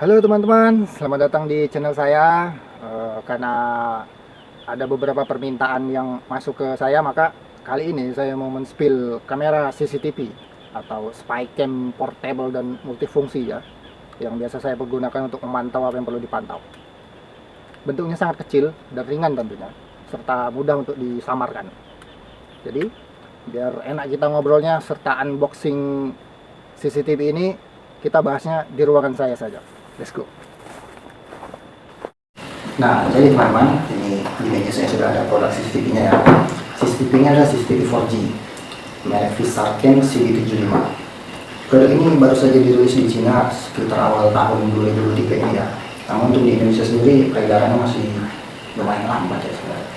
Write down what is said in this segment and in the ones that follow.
Halo teman-teman, selamat datang di channel saya. Karena ada beberapa permintaan yang masuk ke saya, maka kali ini saya mau men-spill kamera CCTV atau Spycam portable dan multifungsi ya, yang biasa saya pergunakan untuk memantau apa yang perlu dipantau. Bentuknya sangat kecil dan ringan tentunya, serta mudah untuk disamarkan. Jadi, biar enak kita ngobrolnya serta unboxing CCTV ini, kita bahasnya di ruangan saya saja. Let's go. Nah, jadi teman-teman, ini di meja saya sudah ada produk CCTV-nya ya. CCTV-nya adalah CCTV 4G, merek Visarcam CD75. Produk ini baru saja dirilis di Cina sekitar awal tahun 2023 ini ya. Namun untuk di Indonesia sendiri peredarannya masih lumayan lambat ya sebenarnya.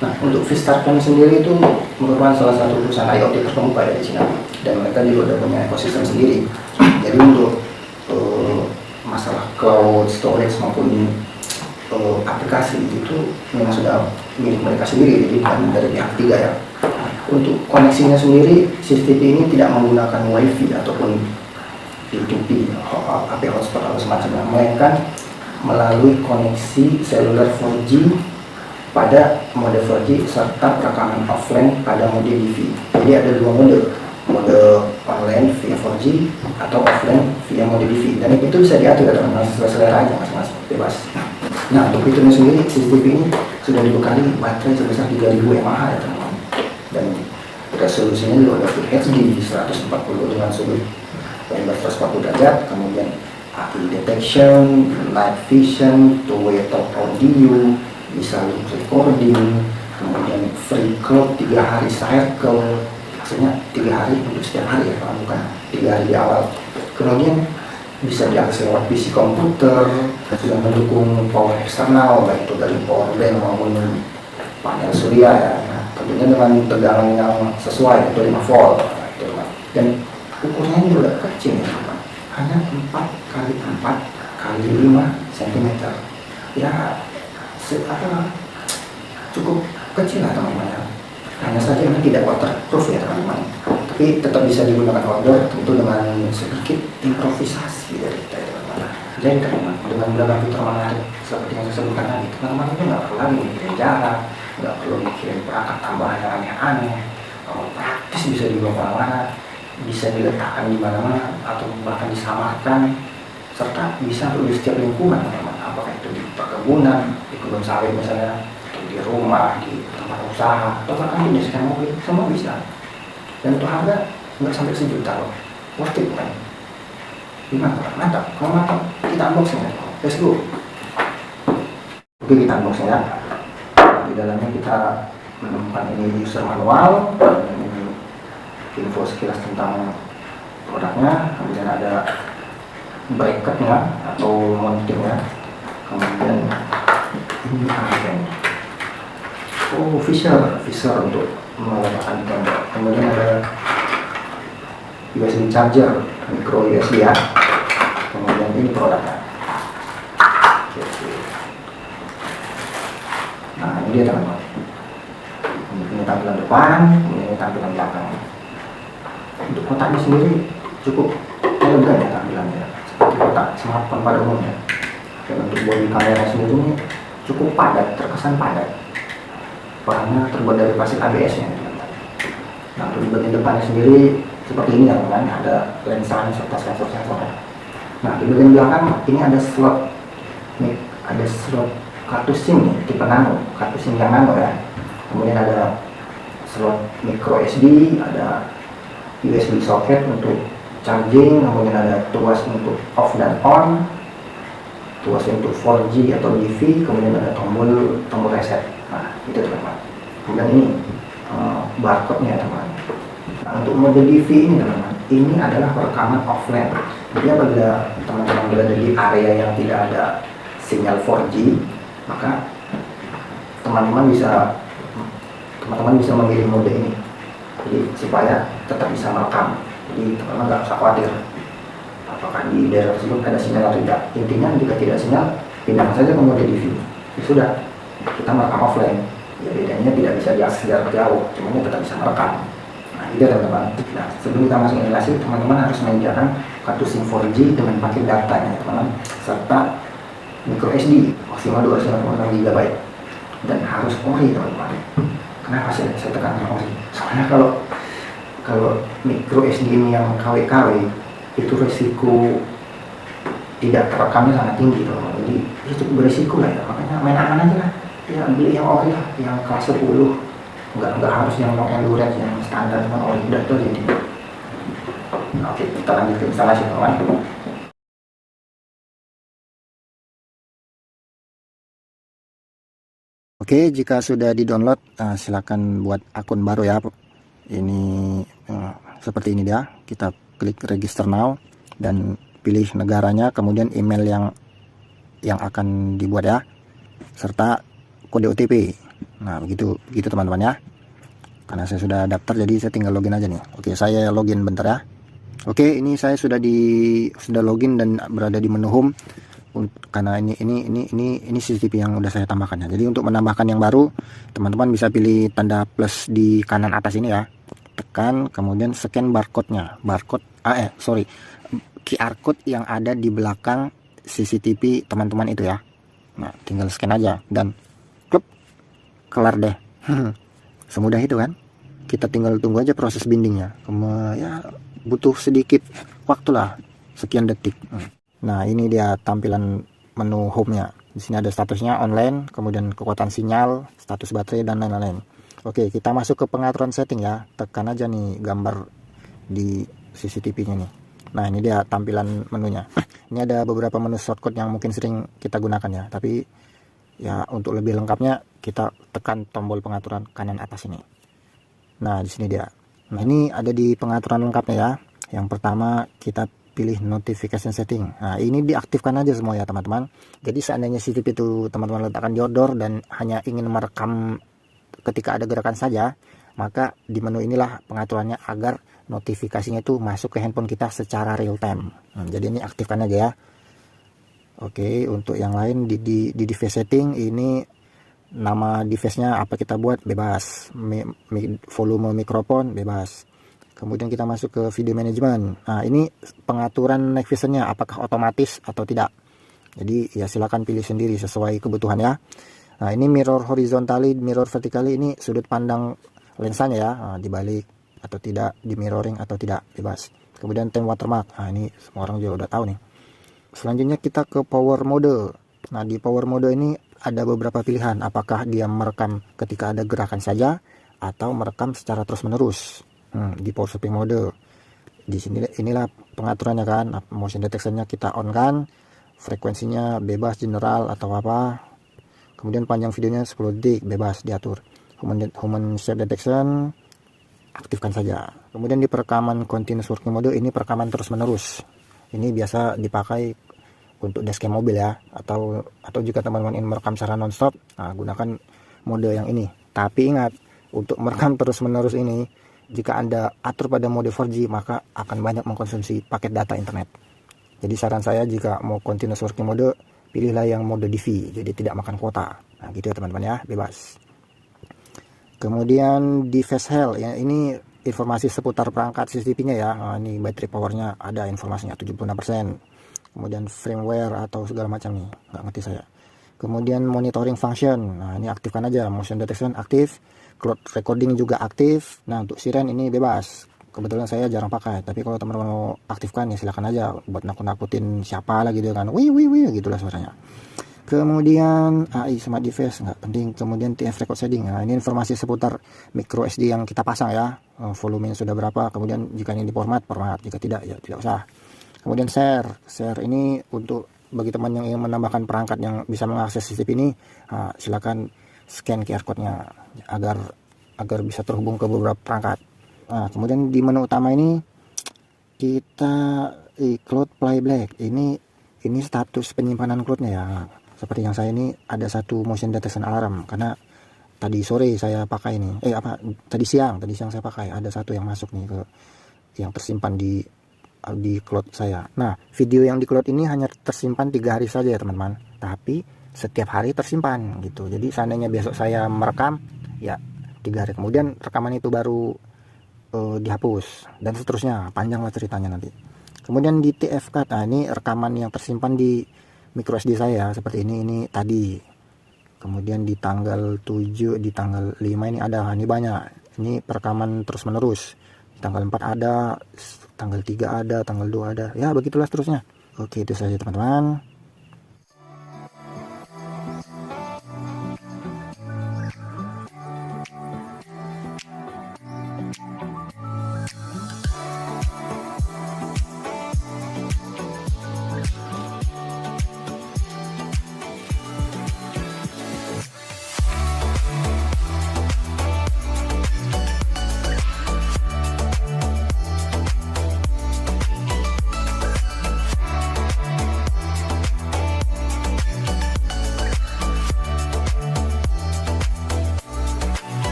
Nah, untuk Visarcam sendiri itu merupakan salah satu perusahaan IoT terkemuka ya di Cina, dan mereka juga udah punya ekosistem sendiri. Jadi untuk masalah cloud storage maupun aplikasi itu memang sudah milik mereka sendiri, jadi bukan dari pihak ketiga ya. Untuk koneksinya sendiri, CCTV ini tidak menggunakan WiFi ataupun P2P, HP hotspot atau semacamnya, melainkan melalui koneksi seluler 4G pada mode 4G serta rekaman offline pada mode DV. Jadi ada dua mode online via 4G atau offline via mode DV, dan itu bisa diatur ya teman-teman, sesuai selera aja masing-masing, bebas. Nah, untuk fiturnya sendiri, CCTV ini sudah dibekali baterai sebesar 3000 mAh ya teman-teman, dan resolusinya juga ada Full HD 140 dengan sudut 140 derajat, kemudian AI detection, night vision, two-way talk audio, bisa loop recording, kemudian free clock 3 hari cycle, maksudnya 3 hari untuk setiap hari ya, bukan 3 hari di awal. Kemudian bisa diakses lewat PC komputer, juga mendukung power eksternal, baik itu dari power bank maupun panel surya ya. Nah, tentunya dengan tegangan yang sesuai, itu 5 volt. Dan ukurannya juga kecil ya, hanya 4 kali 4 kali 5 cm. Ya, cukup kecil lah teman-teman. Hanya saja ini tidak waterproof ya teman-teman, tapi tetap bisa digunakan outdoor, tentu dengan sedikit improvisasi dari kita ya teman-teman. Jadi teman-teman, dengan beragam fitur menarik seperti yang saya sebutkan tadi, teman-teman itu nggak perlu lagi mikirin jarak, nggak perlu mikirin perangkat tambahan yang aneh-aneh, praktis, bisa dibawa kemana-mana, bisa diletakkan di mana-mana atau bahkan disamarkan, serta bisa untuk di setiap lingkungan teman-teman, apakah itu di perkebunan, di kebun sawit misalnya, di rumah, di tempat usaha, atau bahkan di sekitar mobil, semua bisa. Dan untuk harga nggak sampai sejuta loh, worth it kan? Gimana? Mantap. Kalau mantap, kita unboxing ya. Let's go. Oke, kita unboxing ya. Di dalamnya kita menemukan ini user manual, dan ini info sekilas tentang produknya. Kemudian ada bracketnya atau mountingnya. Kemudian ini apa ini? Oh, Fisher untuk meletakkan tombol. Kemudian ada USB charger, micro USB ya. Kemudian ini produknya. Nah, ini dia teman-teman. Ini tampilan depan, ini tampilan belakang. Untuk kotaknya sendiri cukup elegan ya tampilannya, seperti kotak smartphone pada umumnya. Dan untuk bodi kamera sendiri cukup padat, terkesan padat. Bahannya terbuat dari plastik ABS ya teman-teman. Nah, untuk di bagian depannya sendiri seperti ini ya teman-teman, ada lensa serta sensor-sensornya. Nah, di bagian belakang ini ada slot kartu SIM nih, tipe nano, kartu SIM yang nano ya. Kemudian ada slot micro SD, ada USB socket untuk charging, kemudian ada tuas untuk off dan on, tuas untuk 4G atau DV, kemudian ada tombol reset. Nah, itu teman-teman. Kemudian ini barcode-nya teman-teman. Nah, untuk mode DV ini teman-teman, ini adalah rekaman offline. Jadi apabila teman-teman berada di area yang tidak ada sinyal 4G, maka teman-teman bisa memilih mode ini. Jadi supaya tetap bisa merekam. Jadi teman-teman nggak usah khawatir apakah di daerah tersebut ada sinyal atau tidak. Intinya jika tidak sinyal, pindahkan saja ke mode DV. Ya sudah, kita merekam offline. Ya bedanya tidak bisa diakses jarak jauh, cuma tetap bisa merekam. Nah, itu teman-teman. Nah, sebelum kita masuk instalasi, teman-teman harus menyediakan kartu SIM 4G dengan paket datanya teman-teman, serta micro SD maksimal 256 GB, dan harus ori teman-teman. Kenapa saya tekankan ori? Soalnya kalau micro SD ini yang KW-KW itu resiko tidak terekamnya sangat tinggi teman-teman. Jadi itu cukup beresiko lah ya, makanya main aman aja lah ya, beli yang ori lah, yang kelas 10. Nggak harus yang long endurance, yang standar, cuma ori udah tuh jadi. Oke, kita lanjut ke instalasi teman-teman. Oke, jika sudah di-download, silakan buat akun baru ya. Ini seperti ini dia. Kita klik register now dan pilih negaranya, kemudian email yang akan dibuat ya, serta kode OTP. Nah, begitu teman-teman ya. Karena saya sudah daftar, jadi saya tinggal login aja nih. Oke, saya login bentar ya. Oke, ini saya sudah login dan berada di menu home. Karena ini CCTV yang udah saya tambahkan ya. Jadi untuk menambahkan yang baru, teman-teman bisa pilih tanda plus di kanan atas ini ya. Tekan, kemudian scan barcode-nya. QR code yang ada di belakang CCTV teman-teman itu ya. Nah, tinggal scan aja dan klub, kelar deh. Semudah itu kan. Kita tinggal tunggu aja proses bindingnya. Ya butuh sedikit waktu lah, sekian detik. Nah, ini dia tampilan menu home-nya. Di sini ada statusnya online, kemudian kekuatan sinyal, status baterai, dan lain-lain. Oke, kita masuk ke pengaturan setting ya. Tekan aja nih gambar di CCTV-nya nih. Nah, ini dia tampilan menunya. Ini ada beberapa menu shortcut yang mungkin sering kita gunakan ya. Tapi ya untuk lebih lengkapnya kita tekan tombol pengaturan kanan atas ini. Nah, di sini dia. Nah, ini ada di pengaturan lengkapnya ya. Yang pertama kita pilih notification setting. Nah, ini diaktifkan aja semua ya teman-teman. Jadi seandainya CCTV itu teman-teman letakkan di outdoor dan hanya ingin merekam ketika ada gerakan saja, maka di menu inilah pengaturannya agar notifikasinya itu masuk ke handphone kita secara real time. Jadi ini aktifkan aja ya. Oke, untuk yang lain di device setting ini, nama device-nya apa kita buat bebas, volume mikrofon bebas. Kemudian kita masuk ke video management. Nah, ini pengaturan night vision-nya apakah otomatis atau tidak. Jadi ya silakan pilih sendiri sesuai kebutuhan ya. Nah, ini mirror horizontally, mirror vertically, ini sudut pandang lensanya ya, dibalik atau tidak, di mirroring atau tidak, bebas. Kemudian time watermark. Nah, ini semua orang juga udah tahu nih. Selanjutnya kita ke power mode. Nah, di power mode ini ada beberapa pilihan, apakah dia merekam ketika ada gerakan saja atau merekam secara terus-menerus. Di power stopping mode, di sini inilah pengaturannya kan. Motion detection-nya kita on kan, frekuensinya bebas, general atau apa. Kemudian panjang videonya 10 detik, bebas diatur. Human shape detection aktifkan saja. Kemudian di perekaman continuous working mode, ini perekaman terus-menerus. Ini biasa dipakai untuk dashcam mobil ya, atau jika teman-teman ingin merekam secara nonstop, nah gunakan mode yang ini. Tapi ingat, untuk merekam terus-menerus ini, jika Anda atur pada mode 4G, maka akan banyak mengkonsumsi paket data internet. Jadi saran saya, jika mau continuous working mode, pilihlah yang mode DV, jadi tidak makan kuota. Nah gitu ya teman-teman ya, bebas. Kemudian device health ya, ini informasi seputar perangkat CCTV-nya ya. Nah, ini battery powernya ada informasinya 76%. Kemudian firmware atau segala macam nih, nggak ngerti saya. Kemudian monitoring function, nah ini aktifkan aja. Motion detection aktif, cloud recording juga aktif. Nah, untuk siren ini bebas, kebetulan saya jarang pakai, tapi kalau teman-teman mau aktifkan ya silakan aja, buat nakut-nakutin siapa lagi gitu kan, wih gitulah suaranya. Kemudian AI smart device nggak penting. Kemudian TF record setting, nah ini informasi seputar micro SD yang kita pasang ya, volumenya sudah berapa. Kemudian jika ini di format, jika tidak ya tidak usah. Kemudian share ini untuk bagi teman yang ingin menambahkan perangkat yang bisa mengakses CCTV ini, silakan scan QR code-nya agar bisa terhubung ke beberapa perangkat. Nah, kemudian di menu utama ini kita cloud playback. Ini status penyimpanan cloud-nya ya. Seperti yang saya ini ada satu motion detection alarm, karena tadi sore saya pakai ini. Tadi siang saya pakai, ada satu yang masuk nih ke yang tersimpan di cloud saya. Nah, video yang di cloud ini hanya tersimpan 3 hari saja ya teman-teman, tapi setiap hari tersimpan gitu. Jadi seandainya besok saya merekam ya 3 hari kemudian rekaman itu baru dihapus, dan seterusnya, panjang lah ceritanya nanti. Kemudian di TF-card, nah ini rekaman yang tersimpan di micro SD saya seperti ini tadi. Kemudian di tanggal 7, di tanggal 5 ini ada, ini banyak, ini perekaman terus menerus. Tanggal 4 ada, tanggal 3 ada, tanggal 2 ada, ya begitulah seterusnya. Oke, itu saja teman-teman.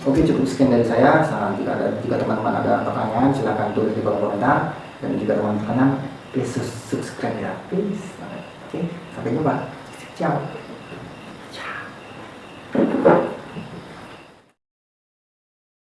Oke, cukup sekian dari saya. Jika teman-teman ada pertanyaan, silahkan tulis di kolom komentar. Dan jika teman-teman please subscribe ya, please. Oke, sampai jumpa. Ciao.